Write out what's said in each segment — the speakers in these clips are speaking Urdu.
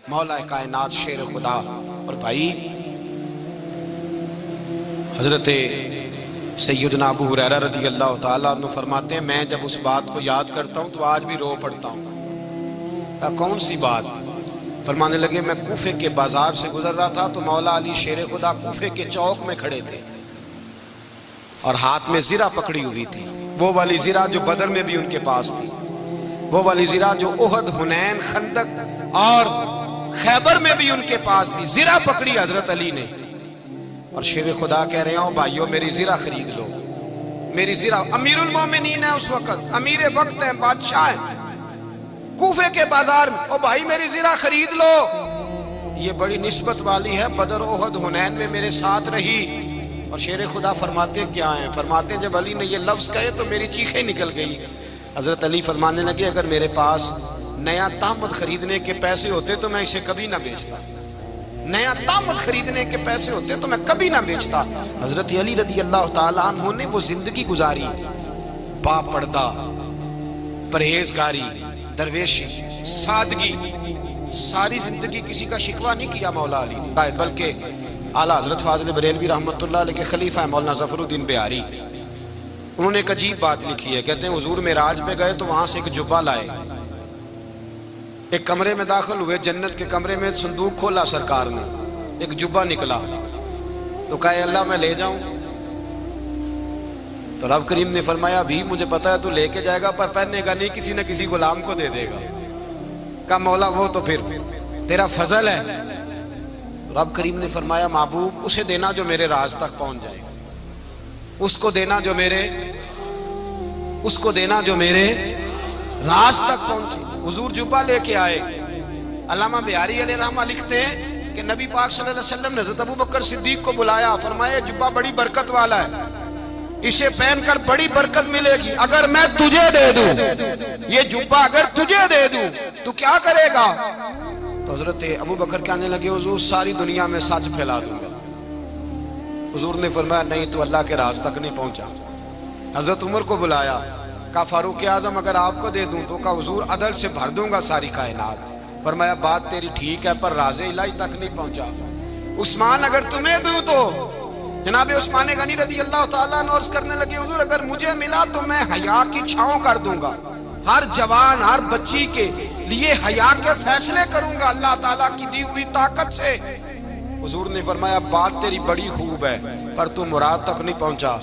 مولا کائنات شیر خدا۔ اور بھائی حضرت سیدنا ابو ہریرہ رضی اللہ تعالیٰ عنہ فرماتے ہیں میں جب اس بات کو یاد کرتا ہوں تو آج بھی رو پڑتا ہوں۔ کون سی بات؟ فرمانے لگے میں کوفے کے بازار سے گزر رہا تھا تو مولا علی شیر خدا کوفے کے چوک میں کھڑے تھے اور ہاتھ میں زرہ پکڑی ہوئی تھی، وہ والی زرہ جو بدر میں بھی ان کے پاس تھی، وہ والی زرہ جو احد، حنین، خندق اور خیبر میں بھی ان کے پاس تھی۔ زرہ پکڑی حضرت علی نے اور شیر خدا کہہ رہے ہوں بھائیو میری زرہ خرید لو، میری زرہ۔ امیر المومنین ہے اس وقت، امیر وقت ہے، بادشاہ ہے کوفے کے بازار میں، او بھائی میری زرہ خرید لو، یہ بڑی نسبت والی ہے، بدر، احد، حنین میں میرے ساتھ رہی۔ اور شیر خدا فرماتے کیا ہیں؟ فرماتے ہیں جب علی نے یہ لفظ کہے تو میری چیخیں نکل گئی۔ حضرت علی فرمانے لگے اگر میرے پاس نیا طامت خریدنے کے پیسے ہوتے تو میں اسے کبھی نہ بیچتا، نیا طامت خریدنے کے پیسے ہوتے تو میں کبھی نہ بیچتا۔ حضرت علی رضی اللہ تعالیٰ عنہ نے وہ زندگی گزاری، با پردہ، پرہیزگاری، درویشی، سادگی، ساری زندگی کسی کا شکوہ نہیں کیا مولا علی نے، بلکہ اعلیٰ حضرت فاضل بریلوی رحمۃ اللہ علیہ کے خلیفہ مولانا ظفر الدین بہاری، انہوں نے ایک عجیب بات لکھی ہے، کہتے ہیں حضور معراج پہ گئے تو وہاں سے ایک جبہ لائے، ایک کمرے میں داخل ہوئے، جنت کے کمرے میں صندوق کھولا سرکار نے، ایک جبہ نکلا تو کہا اے اللہ میں لے جاؤں؟ تو رب کریم نے فرمایا بھی مجھے پتا ہے تو لے کے جائے گا پر پہننے گا نہیں، کسی نہ کسی غلام کو دے دے گا۔ کہا مولا وہ تو پھر تیرا فضل ہے۔ رب کریم نے فرمایا محبوب اسے دینا جو میرے راز تک پہنچ جائے، اس کو دینا جو میرے راز تک پہنچے۔ حضور جبہ لے کے آئے۔ علامہ بہاری علیہ رحمہ لکھتے ہیں کہ نبی پاک صلی اللہ علیہ وسلم نے حضرت ابوبکر صدیق کو بلایا، فرمایا جبہ بڑی برکت والا ہے، اسے پہن کر بڑی برکت ملے گی، اگر میں تجھے دے دوں یہ جبہ، اگر تجھے دے دوں تو کیا کرے گا؟ تو حضرت ابوبکر کہنے لگے حضور ساری دنیا میں سچ پھیلا دوں گا۔ حضور نے فرمایا نہیں تو اللہ کے راز تک نہیں پہنچا۔ حضرت عمر کو بلایا، کہا فاروق اعظم اگر آپ کو دے دوں تو کہا حضور عدل سے بھر دوں گا ساری کائنات۔ فرمایا بات تیری ٹھیک ہے پر راز الہی تک نہیں پہنچا۔ عثمان اگر تمہیں دوں تو جناب عثمان غنی رضی اللہ تعالیٰ عنہ عرض کرنے لگے حضور اگر مجھے ملا تو میں حیا کی چھاؤں کر دوں گا، ہر جوان ہر بچی کے لیے حیا کے فیصلے کروں گا اللہ تعالیٰ کی دی ہوئی طاقت سے۔ حضور نے فرمایا بات تیری بڑی خوب ہے پر تو مراد تک نہیں پہنچا۔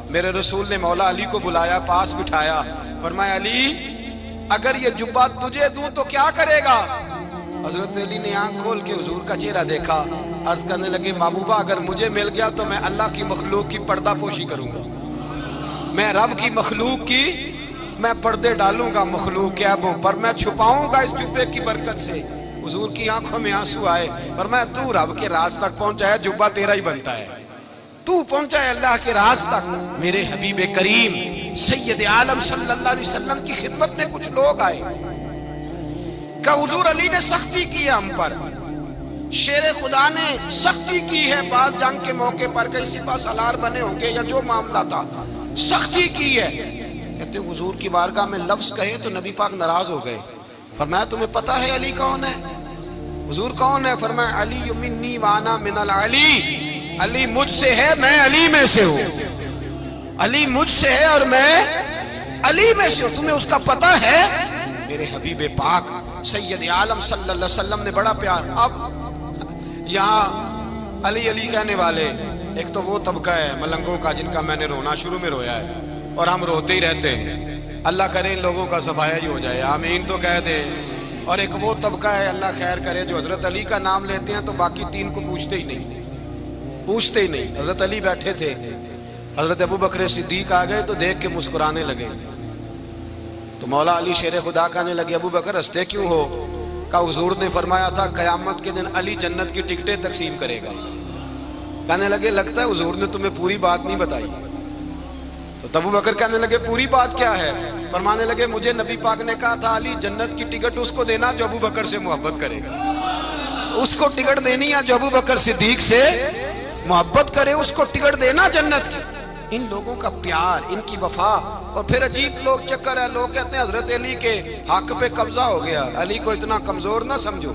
میرے رسول نے مولا علی کو بلایا، پاس بٹھایا، فرمایا علی اگر یہ جبہ تجھے دوں تو کیا کرے گا؟ حضرت علی نے آنکھ کھول کے حضور کا چہرہ دیکھا، عرض کرنے لگے محبوبہ اگر مجھے مل گیا تو میں اللہ کی مخلوق کی پردہ پوشی کروں گا، میں رب کی مخلوق کی میں پردے ڈالوں گا مخلوق کے عیبوں پر، میں چھپاؤں گا اس جبے کی برکت سے۔ حضور کی آنکھوں میں آنسو آئے، فرمایا تو رب کے راز تک پہنچا ہے، جبہ تیرا ہی بنتا ہے، تو پہنچا ہے اللہ کے راز تک۔ میرے حبیب کریم سید عالم صلی اللہ علیہ وسلم کی خدمت میں کچھ لوگ آئے کہ حضور علی نے سختی کی ہے ہم پر، شیر خدا نے سختی کی ہے، بعض جنگ کے موقع پر کئی سپہ سالار بنے ہوں گے یا جو معاملہ تھا سختی کی ہے۔ کہتے ہیں حضور کی بارگاہ میں لفظ کہے تو نبی پاک ناراض ہو گئے۔ فرمایا تمہیں پتہ ہے علی کون ہے؟ حضور کون ہے؟ فرمایا علی منی وانا من العلی، علی مجھ سے ہے میں علی میں سے ہوں، علی مجھ سے ہے اور میں علی میں سے ہوں، تمہیں اس کا پتہ ہے؟ میرے حبیب پاک سید عالم صلی اللہ علیہ وسلم نے بڑا پیار۔ اب یہاں علی علی کہنے والے ایک تو وہ طبقہ ہے ملنگوں کا جن کا میں نے رونا شروع میں رویا ہے اور ہم روتے ہی رہتے ہیں، اللہ کرے ان لوگوں کا صفایا ہی ہو جائے، آمین تو کہہ دیں۔ اور ایک وہ طبقہ ہے اللہ خیر کرے جو حضرت علی کا نام لیتے ہیں تو باقی تین کو پوچھتے ہی نہیں۔ حضرت علی بیٹھے تھے، حضرت ابوبکر صدیق آ گئے تو دیکھ کے مسکرانے لگے، تو مولا علی شیر خدا کہنے لگے ابوبکر ہنستے کیوں ہو؟ کہ حضور نے فرمایا تھا قیامت کے دن علی جنت کی ٹکٹیں تقسیم کرے گا۔ کہنے لگے لگتا ہے حضور نے تمہیں پوری بات نہیں بتائی۔ تو ابوبکر کہنے لگے پوری بات کیا ہے؟ فرمانے لگے مجھے نبی پاک نے کہا تھا علی جنت کی ٹکٹ اس کو دینا جو ابوبکر سے محبت کرے گا، اس کو ٹکٹ دینی ہے جو ابوبکر صدیق سے محبت کرے، اس کو ٹکٹ دینا جنت کی۔ ان لوگوں کا پیار، ان کی وفا۔ اور پھر عجیب لوگ چکر ہے، لوگ کہتے ہیں حضرت علی کے حق پہ قبضہ ہو گیا، علی کو اتنا کمزور نہ سمجھو،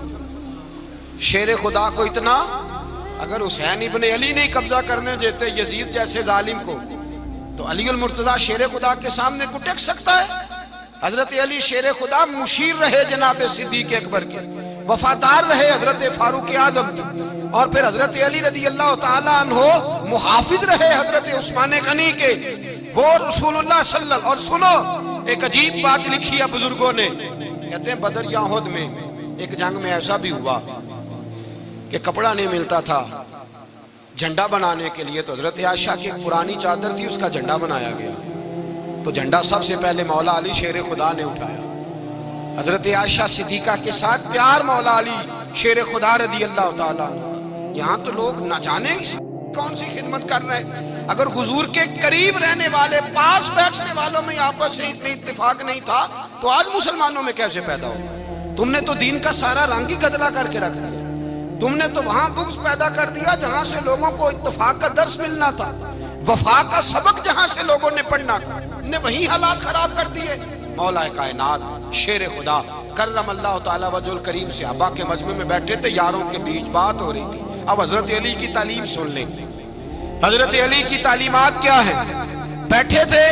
شیر خدا کو اتنا، اگر حسین ابن علی نہیں قبضہ کرنے دیتے یزید جیسے ظالم کو، تو علی المرتضیٰ شیر خدا کے سامنے کو ٹیک سکتا ہے؟ حضرت علی شیر خدا مشیر رہے جناب صدیق اکبر کے، وفادار رہے حضرت فاروق اعظم کے، اور پھر حضرت علی رضی اللہ تعالیٰ عنہ محافظ رہے حضرت عثمان غنی کے، وہ رسول اللہ صلی اللہ علیہ وسلم۔ اور سنو ایک عجیب بات لکھی ہے بزرگوں نے، کہتے ہیں بدر یا احد میں ایک جنگ میں ایسا بھی ہوا کہ کپڑا نہیں ملتا تھا جھنڈا بنانے کے لیے، تو حضرت عائشہ کی ایک پرانی چادر تھی، اس کا جھنڈا بنایا گیا، تو جھنڈا سب سے پہلے مولا علی شیر خدا نے اٹھایا۔ حضرت عائشہ صدیقہ کے ساتھ پیار مولا علی شیر خدا رضی اللہ تعالیٰ۔ یہاں تو لوگ نہ جانے کون سی خدمت کر رہے ہیں۔ اگر حضور کے قریب رہنے والے پاس بیٹھنے والوں میں آپس سے اتنی اتفاق نہیں تھا تو آج مسلمانوں میں کیسے پیدا ہو؟ تم نے تو دین کا سارا رنگ ہی گدلا کر کے رکھ دیا، تم نے تو وہاں بغض پیدا کر دیا جہاں سے لوگوں کو اتفاق کا درس ملنا تھا، وفا کا سبق جہاں سے لوگوں نے پڑھنا تھا، نے وہی حالات خراب کر دیے۔ مولا کائنات شیر خدا کرم اللہ تعالیٰ وجہ الکریم صحابہ کے مجمع میں بیٹھے تھے، یاروں کے بیچ بات ہو رہی تھی۔ اب حضرت علی کی تعلیم سن لیں، حضرت علی کی تعلیمات کیا ہیں؟ بیٹھے تھے،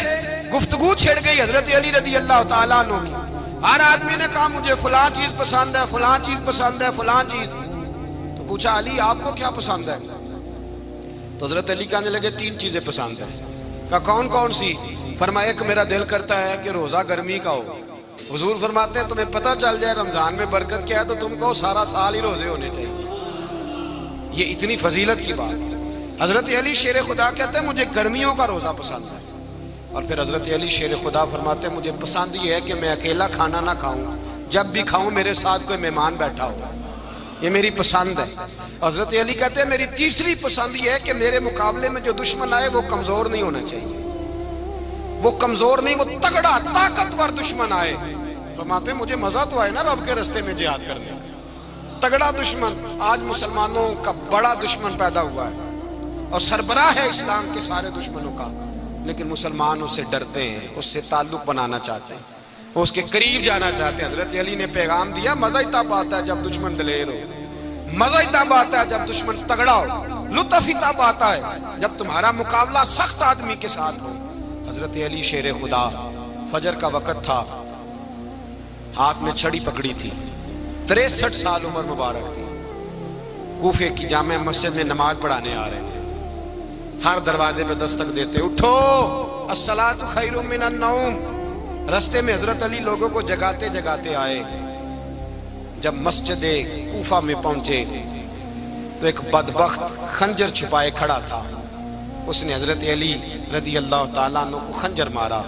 گفتگو چھڑ گئی حضرت علی رضی اللہ تعالیٰ عنہ کی۔ ہر آدمی نے کہا مجھے فلاں چیز پسند ہے، فلاں چیز پسند ہے، فلاں چیز۔ تو پوچھا علی آپ کو کیا پسند ہے؟ تو حضرت علی کہنے لگے 3 چیزیں پسند ہیں۔ کہا کون کون سی؟ فرمایا ایک میرا دل کرتا ہے کہ روزہ گرمی کا ہو۔ حضور فرماتے ہیں تمہیں پتہ چل جائے رمضان میں برکت کیا ہے تو تم کو سارا سال ہی روزے ہونے چاہیے۔ یہ اتنی فضیلت کی بات۔ حضرت علی شیر خدا کہتے ہیں مجھے گرمیوں کا روزہ پسند ہے۔ اور پھر حضرت علی شیر خدا فرماتے ہیں مجھے پسند یہ ہے کہ میں اکیلا کھانا نہ کھاؤں، جب بھی کھاؤں میرے ساتھ کوئی مہمان بیٹھا ہو، یہ میری پسند ہے۔ حضرت علی کہتے ہیں میری تیسری پسند یہ ہے کہ میرے مقابلے میں جو دشمن آئے وہ کمزور نہیں ہونا چاہیے، وہ کمزور نہیں، وہ تگڑا طاقتور دشمن آئے۔ فرماتے ہیں مجھے مزہ تو آئے نا رب کے رستے میں جہاد کرنے، تگڑا دشمن۔ آج مسلمانوں کا بڑا دشمن پیدا ہوا ہے اور سربراہ ہے اسلام کے سارے دشمنوں کا، لیکن مسلمان اس سے ڈرتے ہیں، اس سے تعلق بنانا چاہتے ہیں، وہ اس کے قریب جانا چاہتے ہیں۔ حضرت علی نے پیغام دیا مزہ ہی تب آتا ہے جب دشمن دلیر ہو، مزہ ہی تب آتا ہے جب دشمن تگڑا ہو، لطف ہی تب آتا ہے جب تمہارا مقابلہ سخت آدمی کے ساتھ ہو۔ حضرت علی شیر خدا، فجر کا وقت تھا، ہاتھ میں چھڑی پکڑی تھی، 63 سال عمر مبارک تھی، کوفے کی جامع مسجد میں نماز پڑھانے آ رہے تھے۔ ہر دروازے پہ دستک دیتے اٹھو الصلاۃ خیر من النوم۔ رستے میں حضرت علی لوگوں کو جگاتے جگاتے آئے۔ جب مسجد کوفہ میں پہنچے تو ایک بدبخت خنجر چھپائے کھڑا تھا، اس نے حضرت علی رضی اللہ تعالیٰ عنہ کو خنجر مارا۔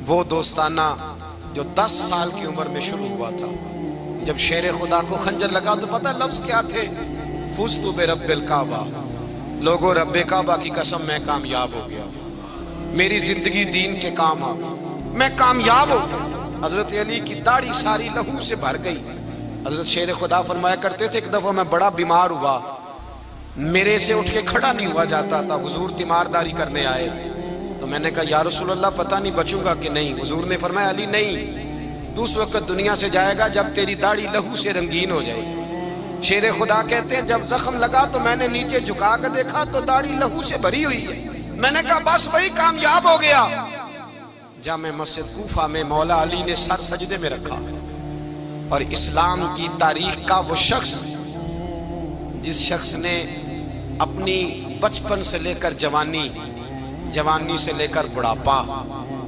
وہ دوستانہ جو 10 سال کی عمر میں شروع ہوا تھا، جب شیر خدا کو خنجر لگا تو پتہ لفظ کیا تھے؟ فزت برب الکعبہ، لوگوں رب کعبہ کی قسم میں کامیاب ہو گیا، میری زندگی دین کے کام آ گئی، میں کامیاب ہو گیا۔ حضرت علی کی داڑھی ساری لہو سے بھر گئی۔ حضرت شیر خدا فرمایا کرتے تھے ایک دفعہ میں بڑا بیمار ہوا، میرے سے اٹھ کے کھڑا نہیں ہوا جاتا تھا، حضور تیمارداری کرنے آئے تو میں نے کہا یا رسول اللہ پتہ نہیں بچوں گا کہ نہیں۔ حضور نے فرمایا علی نہیں، تو اس وقت دنیا سے جائے گا جب تیری داڑھی لہو سے رنگین ہو جائے گی۔ شیر خدا کہتے ہیں جب زخم لگا تو میں نے نیچے جھکا کے دیکھا تو داڑھی لہو سے بھری ہوئی ہے، میں نے کہا بس وہی کامیاب ہو گیا۔ جامع مسجد کوفہ میں مولا علی نے سر سجدے میں رکھا، اور اسلام کی تاریخ کا وہ شخص جس شخص نے اپنی بچپن سے لے کر جوانی، جوانی سے لے کر بڑھاپا،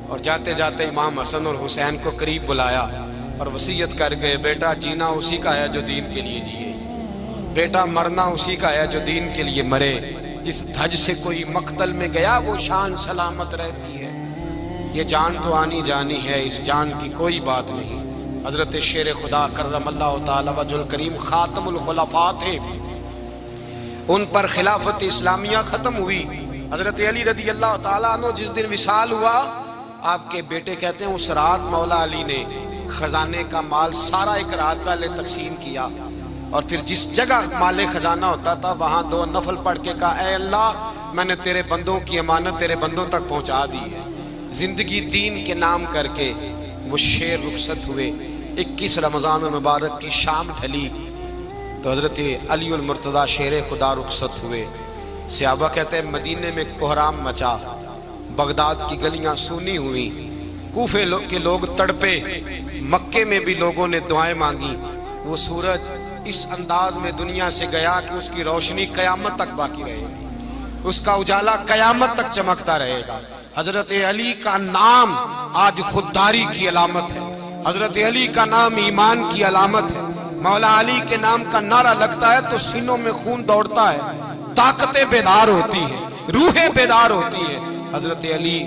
اور جاتے جاتے امام حسن اور حسین کو قریب بلایا اور وصیت کر گئے بیٹا جینا اسی کا ہے جو دین کے لیے جیے، بیٹا مرنا اسی کا ہے جو دین کے لیے مرے، جس دھج سے کوئی مقتل میں گیا وہ شان سلامت رہتی ہے، یہ جان تو آنی جانی ہے، اس جان کی کوئی بات نہیں۔ حضرت شیر خدا کرم اللہ تعالی وجہ الکریم خاتم الخلفاء تھے، ان پر خلافت اسلامیہ ختم ہوئی۔ حضرت علی رضی اللہ تعالیٰ عنہ جس دن وصال ہوا، آپ کے بیٹے کہتے ہیں اس رات مولا علی نے خزانے کا مال سارا ایک رات پہلے تقسیم کیا، اور پھر جس جگہ مال خزانہ ہوتا تھا وہاں 2 نفل پڑھ کے کہا اے اللہ میں نے تیرے بندوں کی امانت تیرے بندوں تک پہنچا دی ہے۔ زندگی دین کے نام کر کے وہ شیر رخصت ہوئے۔ 21 رمضان المبارک کی شام ڈھلی، تو حضرت علی المرتضیٰ شیر خدا رخصت ہوئے. صحابہ کہتے ہیں مدینے میں کوہرام مچا، بغداد کی گلیاں سونی ہوئی، کوفے کے لوگ تڑپے، مکے میں بھی لوگوں نے دعائیں مانگی. وہ سورج اس انداز میں دنیا سے گیا کہ اس کی روشنی قیامت تک باقی رہے گی، اس کا اجالا قیامت تک چمکتا رہے گا. حضرت علی کا نام آج خودداری کی علامت ہے، حضرت علی کا نام ایمان کی علامت ہے. مولا علی کے نام کا نعرہ لگتا ہے تو سینوں میں خون دوڑتا ہے، طاقتیں بیدار ہوتی ہیں، روحیں بیدار ہوتی ہیں. حضرت علی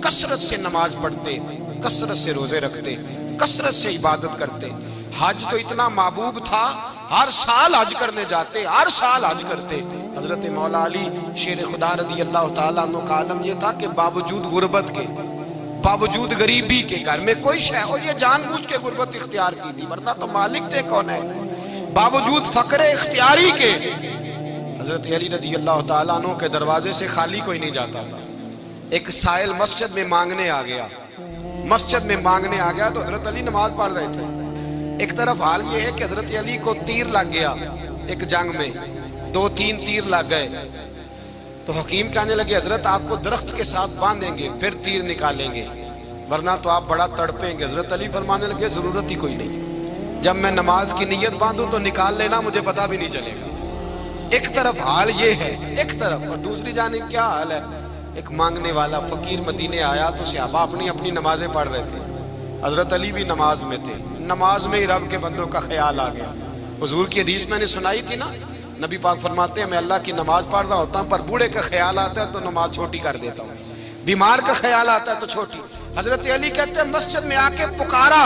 کثرت سے نماز پڑھتے، کثرت سے روزے رکھتے، کثرت سے عبادت کرتے. حج تو اتنا محبوب تھا، ہر سال حج کرنے جاتے، ہر سال حج کرتے. حضرت مولا علی شیر خدا رضی اللہ تعالیٰ عنہ کا عالم یہ تھا کہ باوجود غربت کے، باوجود غریبی کے، گھر میں کوئی شے، اور یہ جان بوجھ کے غربت اختیار کی تھی ورنہ تو مالک تھے کون ہے، باوجود فقر اختیاری کے حضرت علی رضی اللہ تعالیٰ عنہ کے دروازے سے خالی کوئی نہیں جاتا تھا. ایک سائل مسجد میں مانگنے آ گیا، مسجد میں مانگنے آ گیا تو حضرت علی نماز پڑھ رہے تھے. ایک طرف حال یہ ہے کہ حضرت علی کو تیر لگ گیا ایک جنگ میں، 2-3 تیر لگ گئے. تو حکیم کہنے لگے حضرت آپ کو درخت کے ساتھ باندھیں گے پھر تیر نکالیں گے ورنہ تو آپ بڑا تڑپیں گے. حضرت علی فرمانے لگے ضرورت ہی کوئی نہیں، جب میں نماز کی نیت باندھوں تو نکال لینا، مجھے پتہ بھی نہیں چلے گا. ایک طرف حال یہ ہے، ایک طرف، اور دوسری جانب کیا حال ہے. ایک مانگنے والا فقیر مدینے آیا تو صحابہ اپنی اپنی نمازیں پڑھ رہے تھے، حضرت علی بھی نماز میں تھے. نماز میں ہی رب کے بندوں کا خیال آ گیا. حضور کی حدیث میں نے سنائی تھی نا، نبی پاک فرماتے ہیں میں اللہ کی نماز پڑھ رہا ہوتا ہوں پر بوڑھے کا خیال آتا ہے تو نماز چھوٹی کر دیتا ہوں، بیمار کا خیال آتا ہے تو چھوٹی. حضرت علی کہتے ہیں مسجد میں آ کے پکارا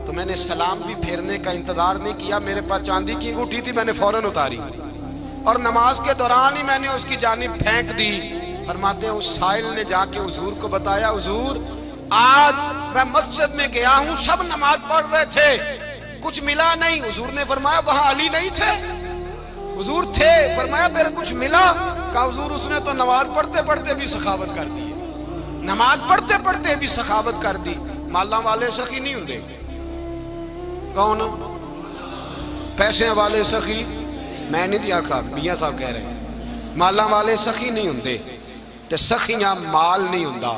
تو میں نے سلام بھی پھیرنے کا انتظار نہیں کیا، میرے پاس چاندی کی انگوٹھی تھی، میں نے فوراً اتاری اور نماز کے دوران ہی میں نے اس کی جانب پھینک دی. فرماتے ہیں اس سائل نے جا کے حضور کو بتایا، حضور آج میں مسجد میں گیا ہوں، سب نماز پڑھ رہے تھے، کچھ ملا نہیں. حضور نے فرمایا وہاں علی نہیں تھے؟ حضور تھے. فرمایا پھر کچھ ملا؟ کہا حضور اس نے تو نماز پڑھتے پڑھتے بھی سخاوت کر دی، نماز پڑھتے پڑھتے بھی سخاوت کر دی. مالاں والے سخی نہیں ہوندے، کون پیسے والے سخی؟ میں نہیں دیا کہا، میاں صاحب کہہ رہے ہیں مالاں والے سخی نہیں ہوندے، تے سخیاں مال نہیں ہوندا،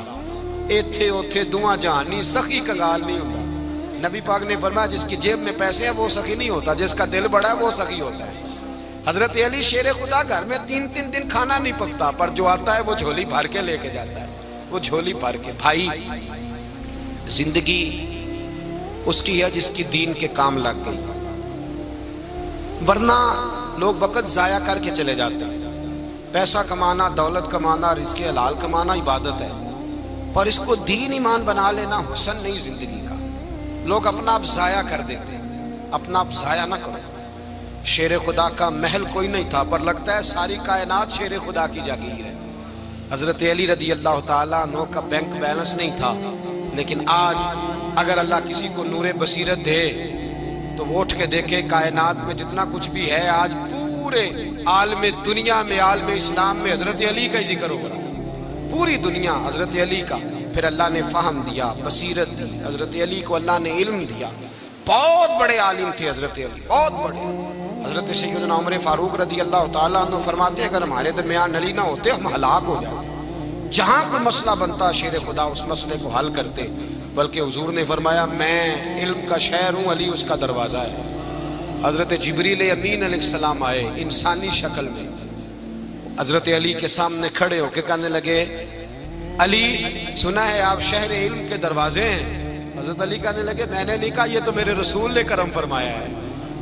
ایتھے اوتھے دعا جہانی سخی کنگال نہیں ہوندا. نبی پاک نے فرمایا جس کی جیب میں پیسے ہیں وہ سخی نہیں ہوتا، جس کا دل بڑا ہے وہ سخی ہوتا ہے. حضرت علی شیر خدا گھر میں 3 دن کھانا نہیں پکتا پر جو آتا ہے وہ جھولی بھر کے لے کے جاتا ہے، وہ جھولی بھر کے. بھائی زندگی اس کی ہے جس کی دین کے کام لگ گئی، ورنہ لوگ وقت ضائع کر کے چلے جاتے ہیں. پیسہ کمانا، دولت کمانا، رزق حلال کمانا عبادت ہے، پر اس کو دین ایمان بنا لینا حسن نہیں زندگی کا. لوگ اپنا آپ ضائع کر دیتے ہیں، اپنا آپ ضائع نہ کرو. شیر خدا کا محل کوئی نہیں تھا پر لگتا ہے ساری کائنات شیر خدا کی جاگیر ہے. حضرت علی رضی اللہ تعالیٰ عنہ کا بینک بیلنس نہیں تھا، لیکن آج اگر اللہ کسی کو نور بصیرت دے تو وہ اٹھ کے دیکھے کائنات میں جتنا کچھ بھی ہے آج پورے عالم دنیا میں، عالم اسلام میں حضرت علی کا ہی ذکر ہو رہا ہے، پوری دنیا حضرت علی کا. پھر اللہ نے فہم دیا، بصیرت دی، حضرت علی کو اللہ نے علم دیا. بہت بڑے عالم تھے حضرت علی، بہت بڑے. حضرت سیدنا عمر فاروق رضی اللہ تعالیٰ عنہ فرماتے ہیں اگر ہمارے درمیان علی نہ ہوتے ہم ہلاک ہو جاتے. جہاں کوئی مسئلہ بنتا شیر خدا اس مسئلے کو حل کرتے، بلکہ حضور نے فرمایا میں علم کا شہر ہوں، علی اس کا دروازہ ہے. حضرت جبریل امین علیہ السلام آئے انسانی شکل میں، حضرت علی کے سامنے کھڑے ہو کے کہنے لگے علی سنا ہے آپ شہر علم کے دروازے ہیں. حضرت علی کہنے لگے میں نے نہیں کہا، یہ تو میرے رسول نے کرم فرمایا ہے.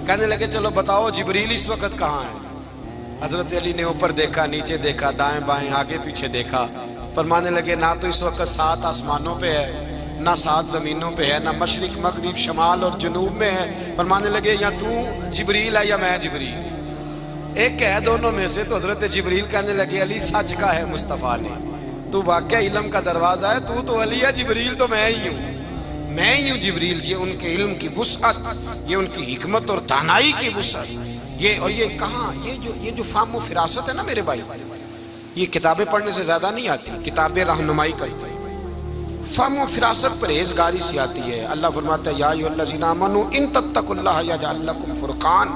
کہنے لگے چلو بتاؤ جبریل اس وقت کہاں ہے؟ حضرت علی نے اوپر دیکھا، نیچے دیکھا، دائیں بائیں آگے پیچھے دیکھا. فرمانے لگے نہ تو اس وقت 7 آسمانوں پہ ہے، نہ 7 زمینوں پہ ہے، نہ مشرق مغرب شمال اور جنوب میں ہے. فرمانے لگے یا تو جبریل ہے یا میں جبریل، ایک ہے دونوں میں سے. تو حضرت جبریل کہنے لگے علی سچ کا ہے مصطفیٰ نے، تو واقعہ علم کا دروازہ ہے، تو علی ہے، جبریل تو میں ہی ہوں، میں ہی ہوں جبریل. یہ ان کے علم کی وسعت، یہ ان کی حکمت اور دانائی کی وسعت. یہ اور یہ کہاں یہ جو فہم و فراست ہے نا میرے بھائی، یہ کتابیں پڑھنے سے زیادہ نہیں آتی، کتابیں رہنمائی کرتی. فہم و فراست پرہیزگاری سے آتی ہے. اللہ فرماتا ہے یا ایھا الذین آمنوا ان تتقوا اللہ یجعل لکم فرقان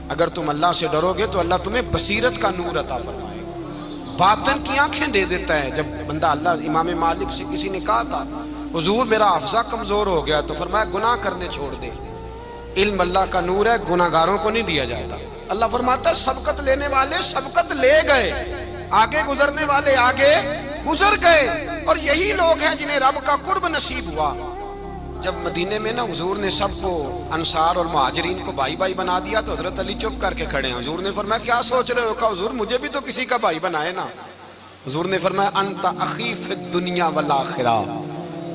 اگر تم اللہ سے ڈرو گے تو اللہ تمہیں بصیرت کا نور عطا فرمائے گا، باطن کی آنکھیں دے دیتا ہے۔ جب بندہ امام مالک سے کسی نے کہا تھا حضور میرا حافظہ کمزور ہو گیا، تو فرمایا گناہ کرنے چھوڑ دے، علم اللہ کا نور ہے، گناہ گاروں کو نہیں دیا جاتا۔ اللہ فرماتا ہے سبقت لینے والے سبقت لے گئے، آگے گزرنے والے آگے گزر گئے، اور یہی لوگ ہیں جنہیں رب کا قرب نصیب ہوا۔ جب مدینے میں نا حضور نے سب کو انصار اور مہاجرین کو بھائی بھائی بنا دیا تو حضرت علی چپ کر کے کھڑے ہیں۔ حضور نے فرمایا کیا سوچ رہے ہو؟ کہا حضور مجھے بھی تو کسی کا بھائی بنائے نا۔ حضور نے فرمایا انت اخی فی الدنیا والآخرہ،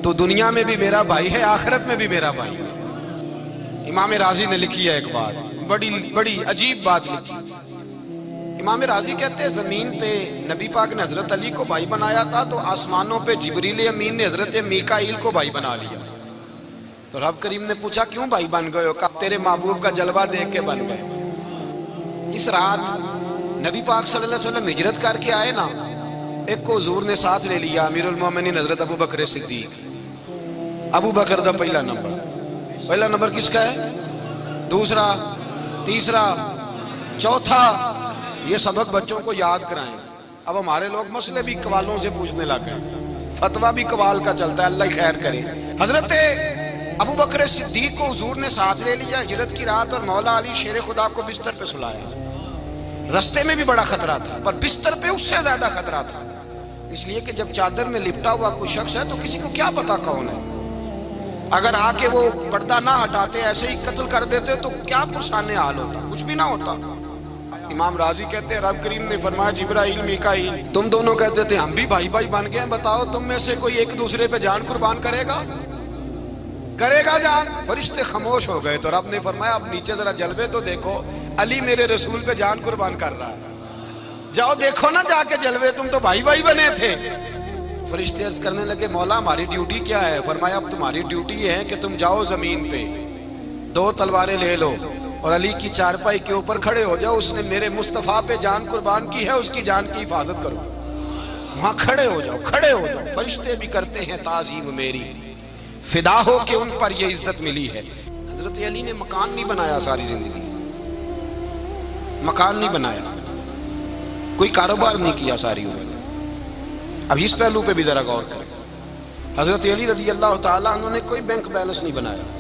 تو دنیا میں بھی میرا بھائی ہے، آخرت میں بھی میرا بھائی ہے۔ امام راضی نے لکھی ہے ایک بات، بڑی عجیب بات لکھی۔ امام راضی کہتے ہیں زمین پہ نبی پاک نے حضرت علی کو بھائی بنایا تھا تو آسمانوں پہ جبریل امین نے حضرت میکائیل کو بھائی بنا لیا۔ تو رب کریم نے پوچھا کیوں بھائی بن گئے ہو؟ کہا تیرے محبوب کا جلوہ دیکھ کے بن گئے۔ اس رات نبی پاک صلی اللہ علیہ وسلم ہجرت کر کے آئے نا، ایک کو حضور نے ساتھ لے لیا، امیر المومنین حضرت ابو بکر صدیق۔ ابو بکر دا پہلا نمبر کس کا ہے؟ دوسرا، تیسرا، چوتھا، یہ سبق بچوں کو یاد کرائیں۔ اب ہمارے لوگ مسئلے بھی قوالوں سے پوچھنے لگ گئے، فتویٰ بھی قوال کا چلتا ہے، اللہ ہی خیر کرے۔ حضرت ابو بکر صدیق کو حضور نے ساتھ لے لیا ہجرت کی رات، اور مولا علی شیر خدا کو بستر پہ سلایا۔ رستے میں بھی بڑا خطرہ تھا، پر بستر پہ اس سے زیادہ خطرہ تھا، اس لیے کہ جب چادر میں لپٹا ہوا کوئی شخص ہے تو کسی کو کیا پتا کون ہے، اگر آ کے وہ پردہ نہ ہٹاتے ایسے ہی قتل کر دیتے تو کیا پرسان حال ہوتا، کچھ بھی نہ ہوتا۔ امام راضی کہتے ہیں رب کریم نے فرمایا جبرائیل میکائیل تم دونوں کہتے تھے ہم بھی بھائی بھائی بن گئے ہیں، بتاؤ تم میں سے کوئی ایک دوسرے پہ جان قربان کرے گا جان؟ فرشتے خاموش ہو گئے۔ تو رب نے فرمایا اب نیچے ذرا جلوے تو دیکھو، علی میرے رسول پہ جان قربان کر رہا ہے، جاؤ دیکھو نا جا کے جلوے، تم تو بھائی بھائی بنے تھے۔ فرشتے عرض کرنے لگے مولا ہماری ڈیوٹی کیا ہے؟ فرمایا اب تمہاری ڈیوٹی یہ ہے کہ تم جاؤ زمین پہ 2 تلواریں لے لو اور علی کی چارپائی کے اوپر کھڑے ہو جاؤ، اس نے میرے مصطفیٰ پہ جان قربان کی ہے، اس کی جان کی حفاظت کرو۔ وہاں کھڑے ہو جاؤ۔ فرشتے بھی کرتے ہیں تعظیم میری، فدا ہو کہ ان پر یہ عزت ملی ہے۔ حضرت علی نے مکان نہیں بنایا، ساری زندگی مکان نہیں بنایا، کوئی کاروبار نہیں کیا ساری عمر۔ اب اس پہلو پہ بھی ذرا غور کریں، حضرت علی رضی اللہ تعالیٰ عنہ نے کوئی بینک بیلنس نہیں بنایا۔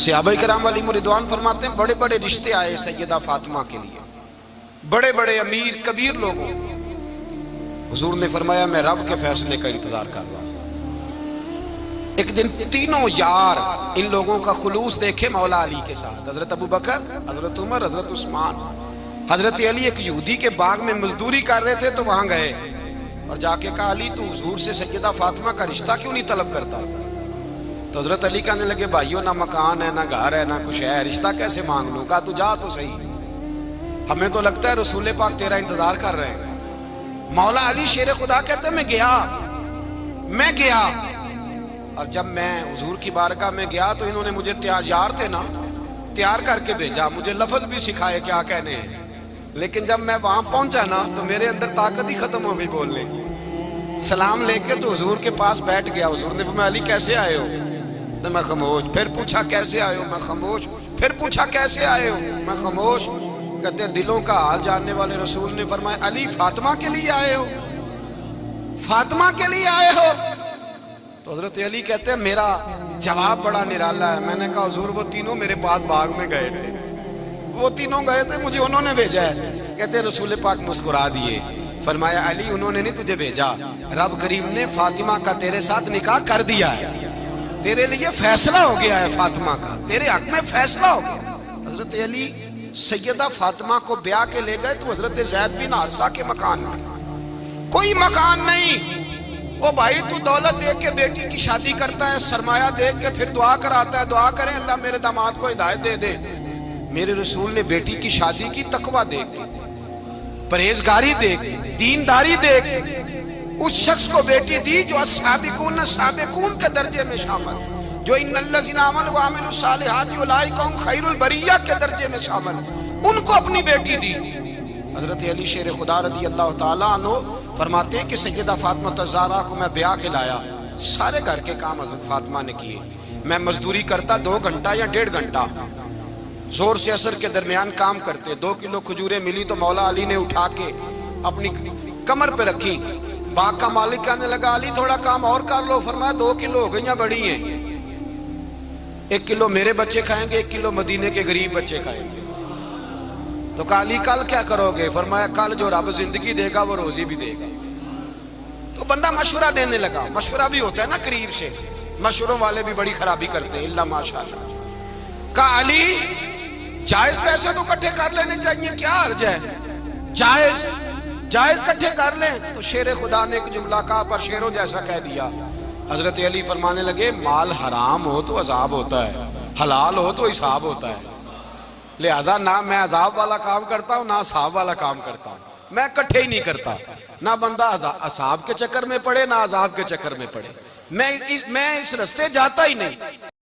صحابہ کرام علیہم رضوان فرماتے ہیں بڑے بڑے رشتے آئے سیدہ فاطمہ کے لیے، بڑے بڑے امیر کبیر لوگوں، حضور نے فرمایا میں رب کے فیصلے کا انتظار کر رہا ہوں۔ ایک دن تینوں یار ان لوگوں کا خلوص دیکھے مولا علی کے ساتھ، حضرت ابو بکر، حضرت عمر، حضرت عثمان، حضرت علی ایک یہودی کے باغ میں مزدوری کر رہے تھے تو وہاں گئے اور جا کے کہا علی تو حضور سے سیدہ فاطمہ کا رشتہ کیوں نہیں طلب کرتا؟ تو حضرت علی کہنے لگے بھائیوں نہ مکان ہے، نہ گھر ہے، نہ کچھ ہے، رشتہ کیسے مانگ لوں؟ کہا تو جا تو صحیح، ہمیں تو لگتا ہے رسول پاک تیرا انتظار کر رہے ہیں۔ مولا علی شیر خدا کہتے میں گیا اور جب میں حضور کی بارگاہ میں گیا تو انہوں نے مجھے تیار کر کے بھیجا، مجھے لفظ بھی سکھائے کیا کہنے ہیں، لیکن جب میں وہاں پہنچا نا تو میرے اندر طاقت ہی ختم ہو گئی بولنے کی۔ سلام لے کے تو حضور کے پاس بیٹھ گیا، حضور نے فرمایا علی کیسے آئے ہو؟ تو میں خاموش، پھر پوچھا کیسے آئے ہو؟ میں خاموش، پھر پوچھا کیسے آئے ہو؟ میں خاموش۔ کہتے ہیں دلوں کا حال جاننے والے رسول نے فرمایا علی فاطمہ کے لیے آئے ہو؟ فاطمہ کے لیے آئے ہو؟ تو حضرت علی کہتے ہیں میرا جواب بڑا نرالا ہے، میں نے کہا حضور وہ تینوں میرے پاس باغ میں گئے تھے، وہ تینوں گئے تھے، مجھے انہوں نے بھیجا ہے۔ کہتے ہیں رسول پاک مسکرا دیے، فرمایا علی انہوں نے نہیں تجھے بھیجا، رب کریم نے فاطمہ کا تیرے ساتھ نکاح کر دیا ہے، تیرے لیے فیصلہ ہو گیا ہے، فاطمہ کا تیرے حق میں فیصلہ ہو گیا۔ حضرت علی سیدہ فاطمہ کو بیاہ کے لے گئے تو حضرت زید بن حارثہ کے مکان میں کوئی مکان نہیں۔ او بھائی تو دولت دیکھ کے بیٹی کی شادی کرتا ہے، سرمایہ دیکھ کے پھر دعا کراتا ہے، دعا کریں اللہ میرے داماد کو ہدایت دے دے۔ میرے رسول نے بیٹی کی شادی کی تقوی دیکھ کے، پرہیزگاری دیکھ کے، دینداری دیکھ کے اس شخص کو بیٹی دی جو السابقون السابقون کے درجے میں شامل، جو ان الذین آمنوا وعملوا الصالحات اولئک هم خیر البریہ کے درجے میں شامل، ان کو اپنی بیٹی دی۔ حضرت علی شیر خدا رضی اللہ تعالیٰ عنہ فرماتے ہیں کہ سیدہ فاطمہ الزہرا کو میں بیاہ کے لایا، سارے گھر کے کام حضرت فاطمہ نے کیے، میں مزدوری کرتا 2 گھنٹہ یا 1.5 گھنٹہ، زور سے اثر کے درمیان کام کرتے. 2 کلو کھجوریں ملی تو مولا علی نے اٹھا کے اپنی کمر پہ رکھی. باغ کا مالک کہنے لگا علی تھوڑا کام اور کر لو. فرمایا 2 کلو ہو گئیں بڑی ہیں, 1 کلو میرے بچے کھائیں گے, 1 کلو مدینے کے غریب بچے کھائیں گے. تو کہا علی کل کیا کرو گے؟ فرمایا کل جو رب زندگی دے گا وہ روزی بھی دے گا. تو بندہ مشورہ دینے لگا. مشورہ بھی ہوتا ہے نا قریب سے, مشوروں والے بھی بڑی خرابی کرتے ہیں اللہ ماشاءاللہ. کہا علی جائز پیسے تو کٹھے کر لینے چاہیے, کیا حرج ہے, جائز کٹھے کر لیں. تو شیر خدا نے ایک جملہ کہا پر شیروں جیسا کہہ دیا. حضرت علی فرمانے لگے مال حرام ہو تو عذاب ہوتا ہے, حلال ہو تو حساب ہوتا ہے. لہذا نہ میں عذاب والا کام کرتا ہوں نہ حساب والا کام کرتا ہوں, میں کٹھے ہی نہیں کرتا. نہ بندہ حساب کے چکر میں پڑے نہ عذاب کے چکر میں پڑے. میں اس رستے جاتا ہی نہیں.